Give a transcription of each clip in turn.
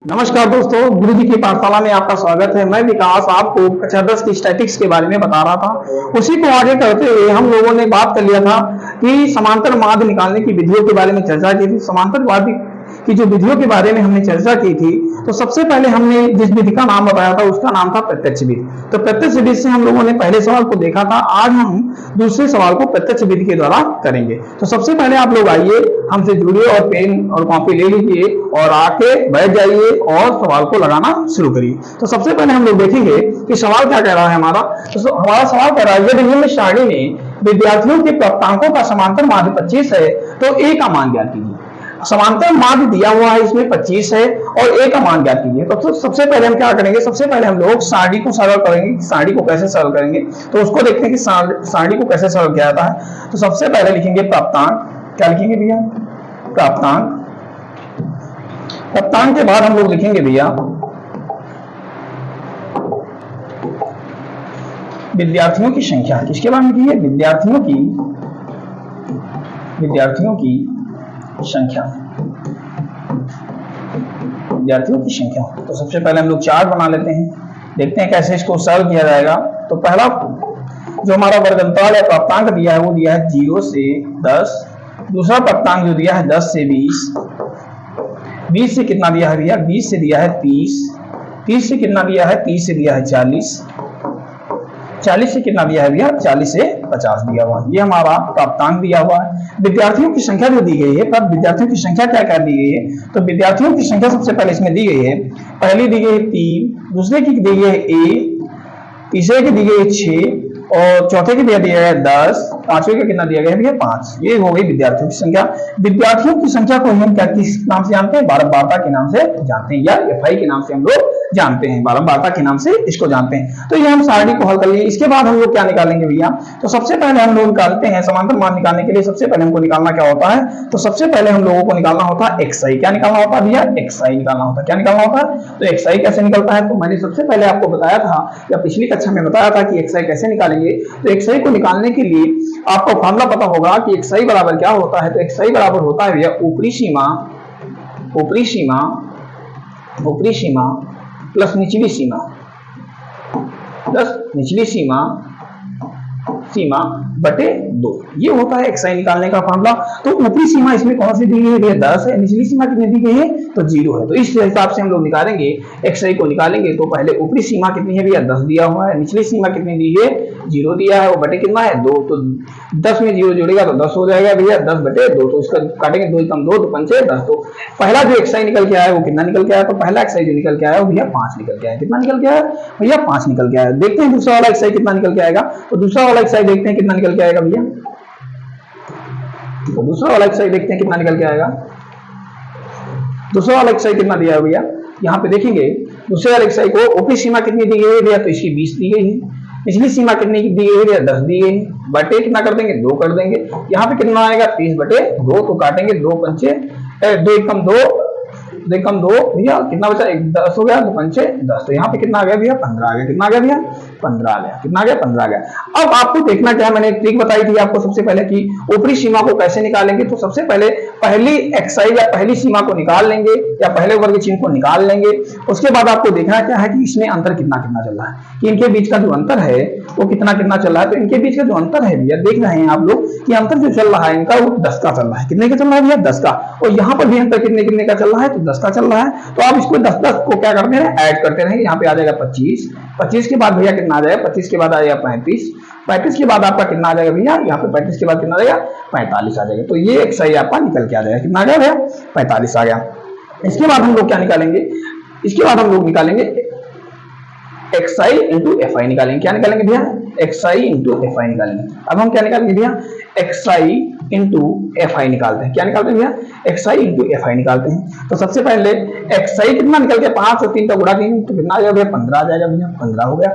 नमस्कार दोस्तों, गुरु जी की पाठशाला में आपका स्वागत है। मैं विकास आपको कक्षा 10 की स्टैटिक्स के बारे में बता रहा था। उसी को आगे करते हुए हम लोगों ने बात कर लिया था कि समांतर माध्य निकालने की विधियों के बारे में चर्चा की थी। समांतर माध्य की जो विधियों के बारे में हमने चर्चा की थी, तो सबसे पहले हमने जिस विधि का नाम बताया था उसका नाम था प्रत्यक्ष विधि। तो प्रत्यक्ष विधि से हम लोगों ने पहले सवाल को देखा था। आज हम दूसरे सवाल को प्रत्यक्ष विधि के द्वारा करेंगे। तो सबसे पहले आप लोग आइए, हमसे जुड़िए और पेन और कॉपी ले लीजिए और आके बैठ जाइए और सवाल को लगाना शुरू करिए। तो सबसे पहले हम लोग देखेंगे कि सवाल क्या कह रहा है हमारा। तो हमारा सवाल कह रहा है, यदि निम्न सारणी में विद्यार्थियों के प्राप्तांकों का समांतर माध्य 25 है तो ए का मान ज्ञात कीजिए। समांतर माध्य दिया हुआ है, इसमें 25 है और ए का मान ज्ञात कीजिए। तो सबसे पहले हम क्या करेंगे, सबसे पहले हम लोग सारणी को सरल करेंगे। सारणी को कैसे सरल करेंगे तो उसको देखते हैं कि सारणी को कैसे सरल किया जाता है। तो सबसे पहले लिखेंगे प्राप्तांक। क्या लिखेंगे भैया? प्राप्तांक। प्राप्तांक के बाद हम लोग लिखेंगे भैया विद्यार्थियों की संख्या। किसके बारे में लिखेंगे? विद्यार्थियों की संख्या। विद्यार्थियों की संख्या। तो सबसे पहले हम लोग चार्ट बना लेते हैं, देखते हैं कैसे इसको सरल किया जाएगा। तो पहला जो हमारा वर्गंतराल या प्राप्तांक दिया है वो दिया है 0 से 10। दूसरा प्राप्तांक जो दिया है 10 से 20। 20 से कितना दिया है भैया? 20 से दिया है 30। 30 से कितना दिया है? 30 से दिया है 40। 40 से कितना दिया है भैया? 40 से 50 दिया हुआ है। ये हमारा प्राप्तांक दिया हुआ है। विद्यार्थियों की संख्या जो दी गई है, पर विद्यार्थियों की संख्या क्या क्या दी गई है? तो विद्यार्थियों की संख्या सबसे पहले इसमें दी गई है। पहली दी गई है 3, दूसरे की दी गई है a, तीसरे की दी गई है 6 और चौथे की दिया है 10, पांचवें का कितना दिया गया है भैया? 5। ये हो गई विद्यार्थियों की संख्या। विद्यार्थियों की संख्या को हम क्या किस नाम से जानते हैं? बारंबारता के नाम से जानते हैं, या एफआई के नाम से हम लोग जानते हैं। बारंबारता के नाम से इसको जानते हैं। तो ये हम सारणी को हल कर लिए। इसके बाद हम लोग क्या निकालेंगे भैया? तो सबसे पहले हम लोग निकालते हैं समांतर मान निकालने के लिए सबसे पहले हमको निकालना क्या होता है? तो सबसे पहले हम लोगों को निकालना होता है xi। क्या निकालना होता है भैया? xi निकालना होता है। क्या निकालना होता है? तो xi कैसे निकलता है? तो मैंने सबसे पहले आपको बताया था, या पिछली कक्षा में बताया था कि xi कैसे निकालेंगे। तो xi को निकालने के लिए आपको फॉर्मूला पता होगा कि xi बराबर क्या होता है। तो xi बराबर होता है भैया ऊपरी सीमा प्लस निचली सीमा बटे 2। ये होता है xi निकालने का फॉर्मूला। तो ऊपरी सीमा इसमें कौन सी दी गई है भैया? 10 है। निचली सीमा कितनी दी गई है? तो 0 है। तो इस हिसाब से हम लोग निकालेंगे, xi को निकालेंगे। तो पहले ऊपरी सीमा कितनी है भैया? 10 दिया हुआ है। निचली सीमा कितनी दी है? 0 दिया है। वो बटे कितना है? 2। तो 10 में 0 जोड़ेगा तो 10 हो जाएगा भैया, 10 बटे 2। तो इसका काटेंगे 2 कम 2 तो 5 10। तो पहला जो xi निकल के आया वो कितना निकल के आया? तो पहला xi जो निकल के आया वो भैया 5 निकल के आया। कितना निकल के आया भैया? 5 निकल के आया। देखते हैं दूसरा वाला xi कितना निकल के आएगा। तो दूसरा वाला xi देखते हैं कितना निकल के आएगा भैया। तो दूसरा वाला xi देखते हैं कितना निकल के आएगा। दूसरा वाला xi कितना दिया है भैया? यहाँ पे देखेंगे दूसरे वाले xi को ऊपरी सीमा कितनी दी गई है भैया? तो इसकी 20 दी गई है। निचली सीमा कितनी दी गई है भैया? 10 दी गई है। बटे कितना कर देंगे? 2 कर देंगे। यहाँ पे कितना आएगा? 30 बटे 2। तो काटेंगे 2 पंचे 2 कम 2 भैया, कितना बचा? 10 हो गया। 2 पंचे 10। तो यहाँ पे कितना आ गया भैया? 15 आ गया। कितना आ गया भैया? 15 आ गया। कितना आ गया? 15 आ गया। अब आपको देखना क्या है, मैंने एक ट्रिक बताई थी आपको सबसे पहले कि ऊपरी सीमा को कैसे निकालेंगे। तो सबसे पहले पहली xi या पहली सीमा को निकाल लेंगे, या पहले वर्ग चिन्ह को निकाल लेंगे। उसके बाद आपको देखना क्या है कि इसमें अंतर कितना कितना चल रहा है, कि इनके बीच का जो अंतर है वो कितना कितना चल रहा है। तो इनके बीच का जो अंतर है भैया, देख रहे हैं आप लोग कि अंतर जो चल रहा है इनका वो 10 का चल रहा है। कितने का चल रहा है भैया? 10 का। और यहाँ पर भी अंतर कितने कितने का चल रहा है? तो 10 का चल रहा है। तो आप इसको 10 को क्या करते हैं? ऐड करते रहेंगे। यहाँ पे आ जाएगा 25। 25 के बाद भैया कितना आ जाएगा? 25 के बाद आ जाएगा 35। 35 के बाद आपका कितना आ जाएगा भैया? यहाँ पे 35 के बाद कितना आ जाएगा? 45 आ जाएगा। तो ये xi आपका निकल के आ जाएगा। कितना आ गया भैया? 45 आ गया। इसके बाद हम लोग क्या निकालेंगे? इसके बाद हम लोग निकालेंगे xi इंटू fi निकालेंगे। क्या निकालेंगे भैया? xi इंटू fi निकालेंगे। अब हम क्या निकालेंगे भैया? xi इंटू fi निकालते हैं। क्या निकालते हैं भैया? xi इंटू fi निकालते हैं। तो सबसे पहले xi कितना निकल के 5 और 3 का गुणा करेंगे तो कितना आ जाएगा भैया? 15 आ जाएगा भैया। 15 हो गया।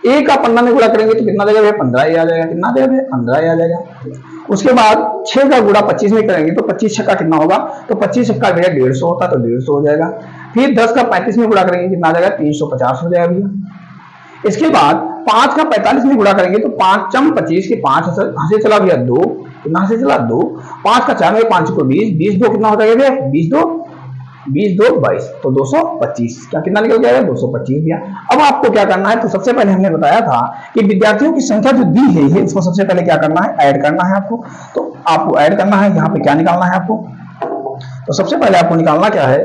a का 15 में गुणा करेंगे तो कितना आ जाएगा भैया? 15 ही आ जाएगा। कितना आ जाएगा भैया? 15 ही आ जाएगा। उसके बाद 6 का गुणा 25 में करेंगे तो 25 छक्का कितना होगा? तो 25 छक्का भैया 150 होता, तो 150 हो जाएगा। फिर 10 का 35 में गुणा करेंगे कितना आ जाएगा? 350 हो जाएगा भैया। इसके बाद 5 का 45 में गुणा करेंगे तो 5 चम 25 के 5 हंसे चला भैया 2, कितना हंसे चला 2। 5 का 4 में 5 को 20, 20 2 कितना हो जाएगा भैया? 20 2 20 2 22, तो 225, क्या कितना निकल के आएगा 225 दिया। अब आपको क्या करना है, तो सबसे पहले हमने बताया था कि विद्यार्थियों की संख्या जो दी है इसको सबसे पहले क्या करना है, ऐड करना है आपको। तो आपको ऐड करना है, यहाँ पे क्या निकालना है आपको, तो सबसे पहले आपको निकालना क्या है,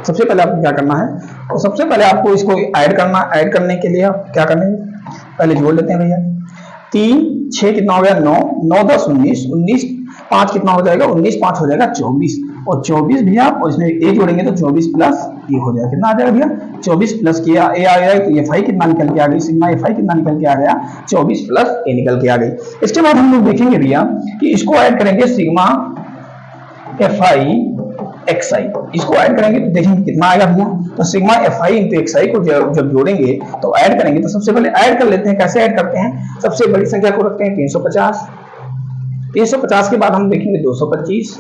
सबसे पहले आपको क्या करना है, तो सबसे पहले आपको इसको ऐड करना। ऐड करने के लिए आप क्या करेंगे, पहले जोड़ लेते हैं भैया। 3 6 कितना हो गया 9, 9 10 19, 19 5 कितना हो जाएगा 19 5 हो जाएगा 24, और 24 भैया और इसमें ए जोड़ेंगे तो 24 प्लस ए हो जाएगा, कितना आ जाएगा भैया 24 प्लस किया ए आ गया, तो एफ आई कितना निकल के आ गई, सिग्मा एफ आई कितना निकल के आ गया 24 प्लस ए निकल के आ गई। इसके बाद हम लोग देखेंगे भैया कि इसको ऐड करेंगे sigma F I X I, इसको ऐड करेंगे तो देखेंगे कितना आएगा भैया, तो sigma F I into X I को जब जोड़ेंगे तो ऐड करेंगे, तो सबसे पहले ऐड कर लेते हैं। कैसे ऐड करते हैं, सबसे बड़ी संख्या को रखते हैं 350, 350 के बाद हम देखेंगे 225,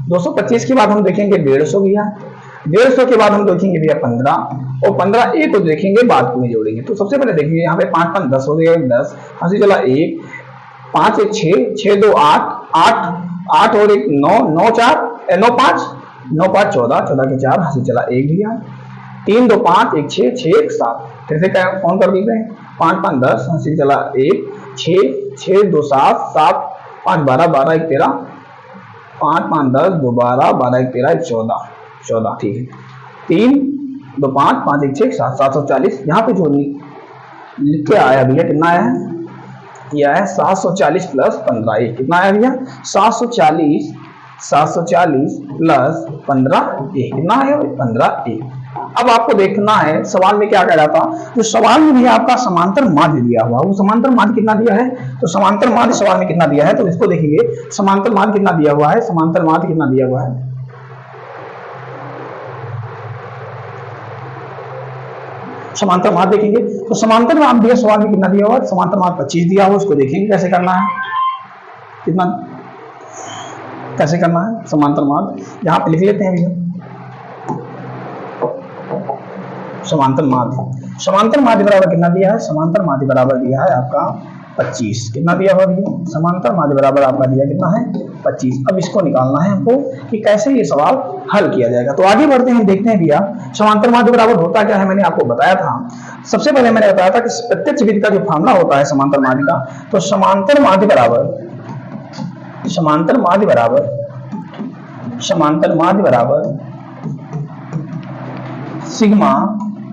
225 के बाद हम देखेंगे 150 भैया, 150 के बाद हम देखेंगे भैया 15, और 15 ए को देखेंगे बाद में जोड़ेंगे। तो सबसे पहले देखिए यहाँ पे 5 5 10 हो गया, 10 हंसी चला 1 5 1 6 6 2 8 8 8 और 1 9 9 4 9 5 9 5 14 14 के 4 हंसी चला 1 भैया, 3 2 5 1 6 6 1 7, फिर से क्या फोन कर देते हैं 5 5 10 हंसी चला 1 6 6 2 7 7 5 12 12 1 13 5 5 10 2 12 12 1 13 1 14 14, ठीक है 3 2 5 5 1 6 7 740, यहाँ पे जो लिख के आया भैया कितना आया है, यह है 740 प्लस 15 ए, कितना आया भैया 740 प्लस 15 ए, कितना है 15 ए। अब आपको देखना है सवाल में क्या कह रहा था, जो सवाल में भी आपका समांतर माध्य दिया हुआ, वो समांतर माध्य कितना दिया है, तो समांतर माध्य सवाल में कितना दिया है, तो इसको देखेंगे समांतर माध्य कितना दिया हुआ है, समांतर माध्य कितना दिया हुआ है, समांतर माध्य देखेंगे तो समांतर माध्य दिया सवाल में कितना दिया हुआ है, समांतर माध्य 25 दिया हुआ, उसको देखेंगे कैसे करना है, कितना कैसे करना है समांतर माध्य, यहाँ पे लिख लेते हैं भैया समांतर माध्य बराबर कितना दिया है, समांतर माध्य बराबर दिया है आपका 25, कितना दिया हुआ भैया, समांतर माध्य बराबर आपका दिया कितना है 25। अब इसको निकालना है हमको कि कैसे ये सवाल हल किया जाएगा। तो आगे बढ़ते हैं, देखते हैं भैया समांतर माध्य बराबर होता क्या है, मैंने आपको बताया था। सबसे पहले मैंने बताया था कि प्रत्यक्ष विधि का जो फॉर्मूला होता है समांतर माध्य का, तो समांतर माध्य बराबर सिग्मा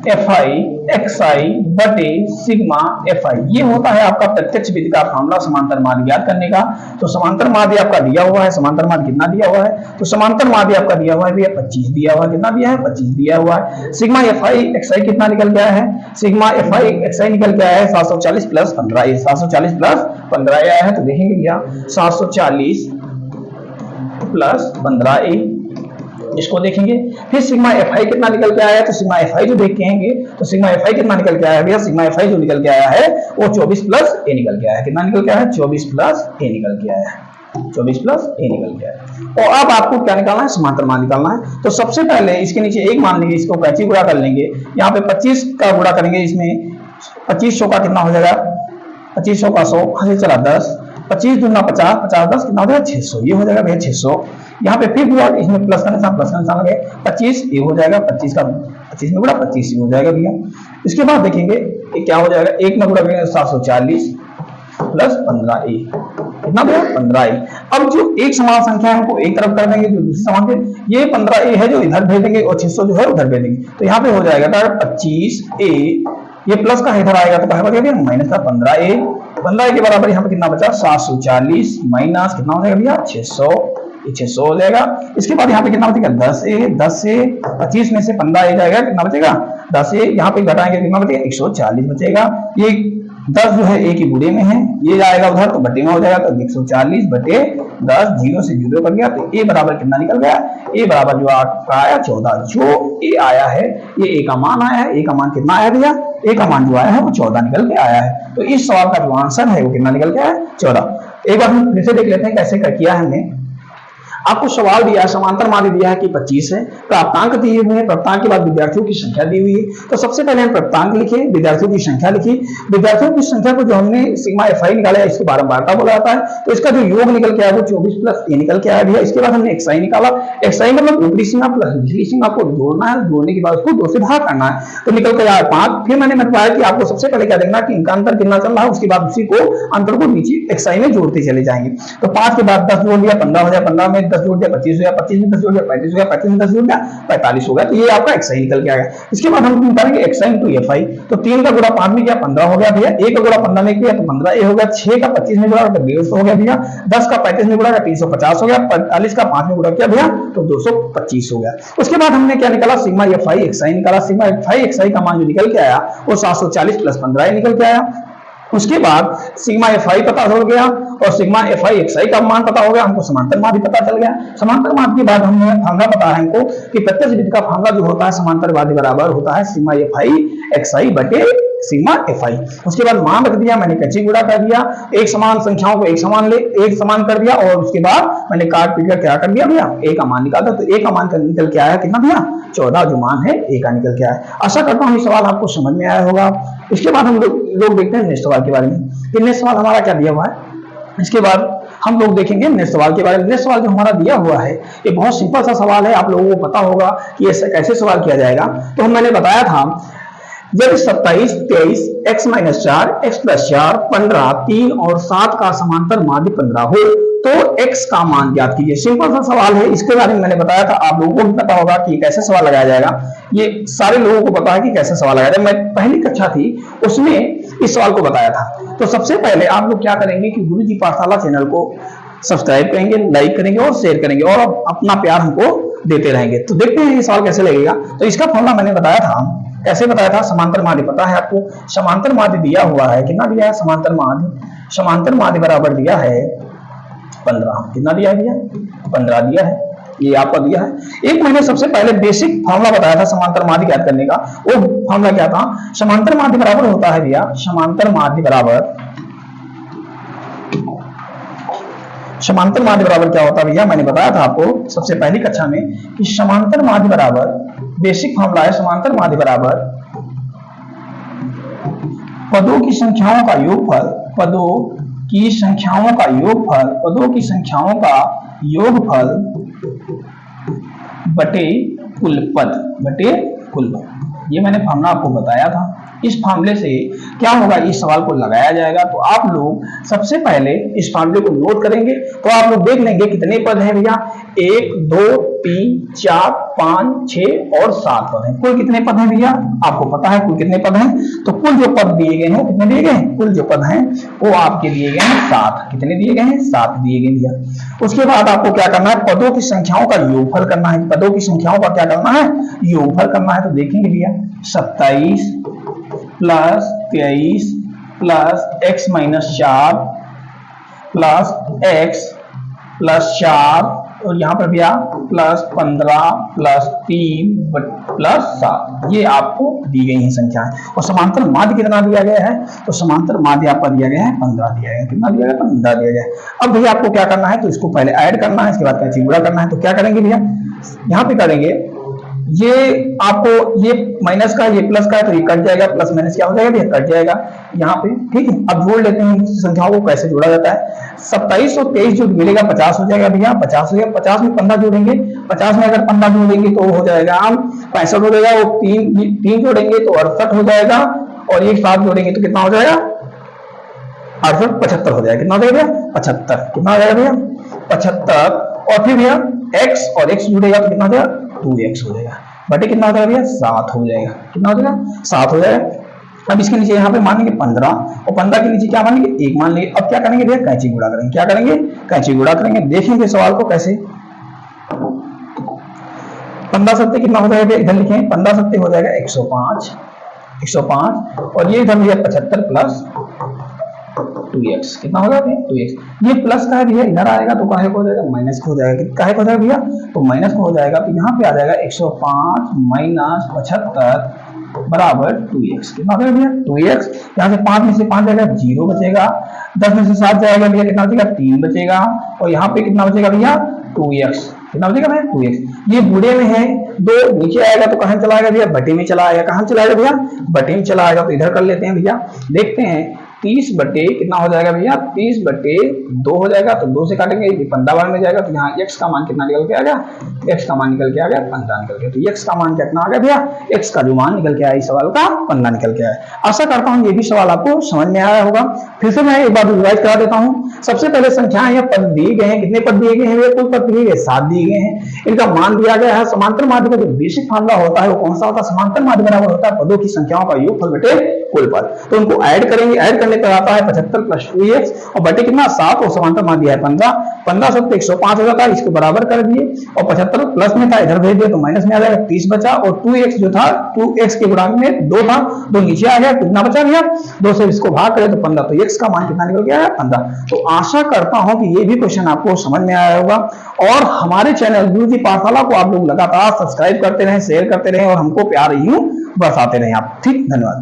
एफ आई एक्स आई बटे सिग्मा एफ आई, ये होता है आपका प्रत्यक्ष विधि का फॉर्मूला समांतर माध्य ज्ञात करने का। तो समांतर माध्य आपका दिया हुआ है, समांतर माध्य कितना दिया हुआ है, तो समांतर माध्य आपका दिया हुआ है भैया 25 दिया हुआ है, कितना दिया है 25 दिया हुआ है। सिग्मा एफ आई एक्स आई कितना निकल गया है, सिग्मा एफ आई एक्स आई निकल गया है 740 प्लस 15, 740 प्लस 15 आया है, तो देखेंगे भैया 740 प्लस 15 इसको देखेंगे। फिर सिग्मा एफ आई कितना निकल के आया है, तो सिग्मा एफ आई जो देखेंगे तो सिग्मा एफ आई कितना निकल के आया है भैया, सिग्मा एफ आई जो निकल के आया है वो 24 प्लस ए निकल के आया है, कितना निकल के आया है 24 प्लस ए निकल के आया है, 24 प्लस ए निकल के आया है। और अब आपको क्या निकालना है, समांतर मान निकालना है। तो सबसे पहले इसके नीचे एक मान लेंगे, इसको 25 गुणा कर लेंगे, यहाँ पे 25 का गुणा करेंगे, इसमें 25 का कितना हो जाएगा 25 का 100 चला 10, 25 दूना 50 50 10 कितना हो जाएगा 600, ये हो जाएगा भैया 600। यहाँ पे फिर हुआ इसमें प्लस का निशान लगे 25 ये हो जाएगा 25 का 25 में गुणा 25 हो जाएगा भैया। इसके बाद देखेंगे ये क्या हो जाएगा, एक में गुणा करेंगे 740 प्लस 15 ए, कितना भैया 15 ए। अब जो एक समान संख्या है हमको एक तरफ कर देंगे, जो दूसरी समान है ये 15 ए है जो इधर भेज देंगे और 600 जो है उधर भेज देंगे, तो यहाँ पे हो जाएगा 25 ए, ये प्लस का इधर आएगा तो कहाँ बचेगा माइनस का 15 ए, 15 के बराबर यहाँ पे कितना बचा 740 माइनस कितना हो जाएगा भैया 600, ये 600 हो जाएगा। इसके बाद यहाँ पे कितना बचेगा 10 से 25 में से 15 ए जाएगा, कितना बचेगा 10 ए, यहाँ पे घटाएंगे कितना बचेगा 140 बचेगा। ये 10 जो है ए की बुढ़े में है, ये जाएगा उधर तो बटे में हो जाएगा, तो 140 बटे 10 0 से 0 कर गया, तो ए बराबर कितना निकल गया, ए बराबर जो आपका आया 14, जो ए आया है ये ए का मान आया है, ए का मान कितना आया भैया, ए का मान जो आया है वो 14 निकल के आया है। तो इस सवाल का जो आंसर है वो कितना निकल के आया 14। एक बार हम फिर से देख लेते हैं कैसे किया है हमने। आपको सवाल दिया है, समांतर माध्य दिया है कि 25 है, प्राप्तांक दिए हुए हैं, प्राप्तांक के बाद विद्यार्थियों की संख्या दी हुई है। तो सबसे पहले हम प्राप्तांक लिखे, विद्यार्थियों की संख्या लिखी। विद्यार्थियों की संख्या को जो हमने सिग्मा FI निकाला है, इसकी बारंबारता बोला जाता है। तो इसका जो योग निकल के आया वो 24 प्लस ए निकल के आया भैया। इसके बाद हमने XI निकाला, XI मतलब ऊपरी सीमा प्लस निचली सीमा को जोड़ना है, जोड़ने के बाद उसको 2 से भाग करना है, तो निकल के आया 5। फिर मैंने बताया कि आपको सबसे पहले क्या देखना कि इनका अंतर कितना चल रहा है, उसके बाद उसी को अंतर को नीचे XI में जोड़ते चले जाएंगे। तो 5 के बाद 10 जोड़ दिया 15 हो जाए, 15 में 10 जोड़ दिया 25 हो गया, 25 में 10 जोड़ दिया 35 हो गया, 35 में 10 जोड़ दिया 45 हो गया। तो ये आपका XI निकल के आ गया। इसके बाद हम निकालेंगे XI into FI। तो 3 का गुणा 5 में किया 15 हो गया भैया, 1 का गुणा 15 में किया तो 15 ए हो गया, 6 का 25 में गुणा तो 150 हो गया भैया, 10 का 35 में गुणा 350 हो गया, 45 का 5 में गुणा किया भैया तो 225 हो गया। उसके बाद हमने क्या निकाला, सिग्मा FI XI निकाला। सिग्मा FI XI का मान जो निकल के आया वो 740 प्लस 15 निकल के आया। उसके बाद सिग्मा FI पता हो गया और सिग्मा FI XI का मान पता हो गया, हमको समांतर माध्य पता चल गया। समांतर माध्य के बाद हमने फार्मूला पता है हमको कि प्रत्यक्ष विधि का फार्मूला जो होता है समांतर माध्य बराबर होता है सिग्मा FI XI बटे सिग्मा FI। उसके बाद मान रख दिया, मैंने कैंची गुणा कर दिया, एक समान संख्याओं को एक समान कर दिया और उसके बाद मैंने काट पीट कर क्या कर दिया भैया, ए का मान निकाला। तो ए का मान निकल के आया कितना भैया, 14 जो मान है ए का निकल के आया। आशा करता हूँ ये सवाल आपको समझ में आया होगा। इसके बाद हम लोग देखते हैं नेक्स्ट सवाल के बारे में कि नेक्स्ट सवाल हमारा क्या दिया हुआ है। इसके बाद हम लोग देखेंगे नेक्स्ट सवाल के बारे में। नेक्स्ट सवाल जो हमारा दिया हुआ है ये बहुत सिंपल सा सवाल है, आप लोगों को पता होगा कि ये कैसे सवाल किया जाएगा। तो मैंने बताया था जब 27, 23, x - 4, x + 4, 15, 3 और 7 का समांतर माध्य 15 हो तो x का मान ज्ञात कीजिए। सिंपल सा सवाल है, इसके बारे में मैंने बताया था, आप लोगों को भी पता होगा कि कैसे सवाल लगाया जाएगा। ये सारे लोगों को पता है कि कैसे सवाल लगाया जाए। मैं पहली कक्षा थी उसमें इस सवाल को बताया था। तो सबसे पहले आप लोग क्या करेंगे कि गुरुजी पाठशाला चैनल को सब्सक्राइब करेंगे, लाइक करेंगे और शेयर करेंगे और अपना प्यार हमको देते रहेंगे। तो देखते हैं ये सवाल कैसे लगेगा। तो इसका फॉर्मूला मैंने बताया था, कैसे बताया था, समांतर माध्य पता है आपको। समांतर माध्य दिया हुआ है, कितना दिया है समांतर माध्य बराबर दिया है 15। कितना दिया है भैया, 15 दिया है, ये आपका दिया है। एक मैंने सबसे पहले बेसिक फॉर्मूला बताया था समांतर माध्य ज्ञात करने का। वो फॉर्मूला क्या था, समांतर माध्य बराबर होता है भैया, समांतर माध्य बराबर क्या होता है भैया, मैंने बताया था आपको सबसे पहली कक्षा में कि समांतर माध्य बराबर, बेसिक फॉर्मूला है समांतर माध्य बराबर पदों की संख्याओं का योगफल, पदों की संख्याओं का योगफल बटे कुल पद। ये मैंने फॉर्मूला आपको बताया था। इस फार्मूले से क्या होगा, इस सवाल को लगाया जाएगा। तो आप लोग सबसे पहले इस फार्मूले को नोट करेंगे तो आप लोग देख लेंगे कितने पद हैं भैया, 1, 2, 3, 4, 5, 6 और 7 पद हैं। कुल कितने पद हैं भैया, आपको पता है कुल कितने पद हैं। तो कुल जो पद दिए गए हैं, कितने दिए गए हैं, कुल जो पद हैं वो आपके दिए गए हैं 7। कितने दिए गए हैं, 7 दिए गए भैया। उसके बाद आपको क्या करना है, पदों की संख्याओं का योगफल करना है। पदों की संख्याओं का क्या करना है, योगफल करना है। तो देखेंगे भैया 27 plus 23 plus x - 4 plus x plus 4 और यहाँ पर भैया प्लस 15 प्लस 3 प्लस 7, ये आपको दी गई है संख्याएं। और समांतर माध्य कितना दिया गया है, तो समांतर माध्य आपका दिया गया है 15 दिया गया है। कितना दिया गया, 15 दिया गया है। अब भैया आपको क्या करना है, तो इसको पहले ऐड करना है, इसके बाद कैंची गुणा करना है। तो क्या करेंगे भैया, यहाँ पे करेंगे, ये आपको ये माइनस का ये प्लस का है तो ये कट जाएगा, प्लस माइनस क्या हो जाएगा भैया, कट जाएगा यहाँ पे, ठीक है। अब जोड़ लेते हैं संख्याओं को, कैसे जोड़ा जाता है। 27 और 23 जो मिलेगा 50 हो जाएगा भैया, 50 हो जाएगा। 50 में 15 जोड़ेंगे, 50 में अगर 15 जोड़ेंगे तो हो जाएगा 65 हो जाएगा। वो 3 जोड़ेंगे तो 68 हो जाएगा और एक 7 जोड़ेंगे तो कितना हो जाएगा, 68 75 हो जाएगा। कितना हो जाएगा, 75। कितना हो जाएगा भैया, 75। और फिर भैया x और x जुड़ेगा तो कितना हो जाएगा, 2x हो जाएगा बटे कितना हो जाएगा भैया, 7 हो जाएगा। कितना हो जाएगा, 7 हो जाएगा। अब इसके नीचे यहाँ पे मान लेंगे 15 और 15 के नीचे क्या मान लेंगे, 1 मान लेंगे। अब क्या करेंगे भैया, कैंची गुणा करेंगे। क्या करेंगे, कैंची गुणा करेंगे। देखेंगे सवाल को कैसे। 15 सत्ते कितना हो जाएगा, इधर लिखें 15 सत्ते हो जाएगा 105 और ये इधर भैया 75 प्लस 2x। कितना होगा भैया, 2x। ये प्लस का है भैया, इधर आएगा तो काहे को हो जाएगा, माइनस को हो जाएगा। काहे को हो जाएगा भैया, तो माइनस को हो जाएगा। तो यहाँ पे आ जाएगा 105 माइनस 75 बराबर 2x। कितना हो जाएगा भैया, 2x। यहाँ से 5 में से 5 जाएगा 0 बचेगा, 10 में से 7 जाएगा भैया, कितना बचेगा, 3 बचेगा। और यहाँ पे कितना बचेगा भैया, 2x, कितना बचेगा भैया 2x। ये बूढ़े में है, 2 नीचे आएगा तो कहां चला आएगा भैया, बटे में चला आएगा। कहां चला आएगा भैया, बटे में चला आएगा। तो इधर कर लेते हैं भैया, देखते हैं 30 बटे कितना हो जाएगा भैया, 30 बटे 2 हो जाएगा। तो 2 से काटेंगे 15 बार में जाएगा। तो यहाँ x का मान कितना निकल के आ गया, x का मान निकल के आ गया 15 निकल के। तो x का मान कितना आ गया भैया, x का जो मान निकल के आया इस सवाल का 15 निकल के आया। आशा करता हूँ ये भी सवाल आपको समझ में आया होगा। फिर से मैं एक बार रिवाइज करा देता हूँ। सबसे पहले संख्याएं या पद दिए गए हैं, कितने पद दिए गए हैं भैया, कुल पद दिए गए 7 दिए गए हैं। इनका मान दिया गया है। समांतर माध्य का जो बेसिक फार्मूला होता है वो कौन सा होता है, समांतर माध्य बराबर होता है पदों की संख्याओं का योगफल बटे कुल पद। तो उनको ऐड करेंगे, ऐड करने पर आता है 75 प्लस 2x और बटे कितना 7 और समांतर माध्य है 15, 15 से 105 हो जाता है। इसको बराबर कर दिए और 75 प्लस में था इधर भेज दिया तो माइनस में आ जाएगा, 30 बचा। और 2x जो था 2x के गुणांक में 2 था, 2 नीचे आ गया, कितना बचा भैया 2 से इसको भाग करें तो 15। तो x का मान कितना निकल गया है 15। तो आशा करता हूं कि ये भी क्वेश्चन आपको समझ में आया होगा। और हमारे चैनल गुरुजी पाठशाला को आप लोग लगातार सब्सक्राइब करते रहें, शेयर करते रहें और हमको प्यार यूं बरसाते रहें आप। ठीक, धन्यवाद।